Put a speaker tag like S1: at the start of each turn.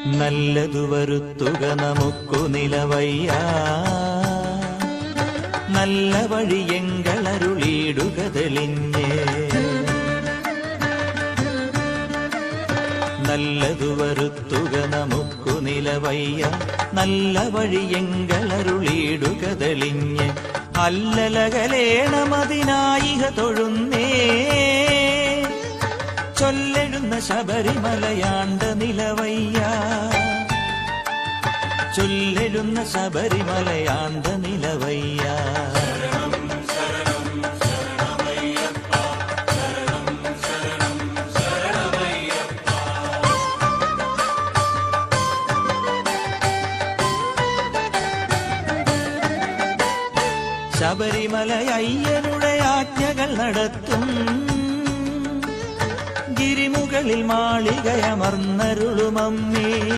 S1: നല്ലതു വരുത്തുക നമുക്കു നിലവയ്യ, നല്ല വഴിയെങ്കളരുളിയിടുക തെളിഞ്ഞ്. നല്ലതു വരുത്തുക നമുക്കു നിലവയ്യ, നല്ല വഴിയെങ്കളരുളിയിടുക തെളിഞ്ഞ്. അല്ലലകലേണമതിനായിഹ തൊഴുന്നേ, ചൊല്ലെഴുന്ന ശബരിമലയാണ്ട നിലവയ്യ, ചൊല്ലെഴുന്ന ശബരിമലയാണ്ട നിലവയ്യ. ശബരിമല അയ്യനുടെ ആജ്ഞകൾ നടത്തും, ഗിരിമുകളിൽ മാളികയമർന്നരുളുമമ്മേ.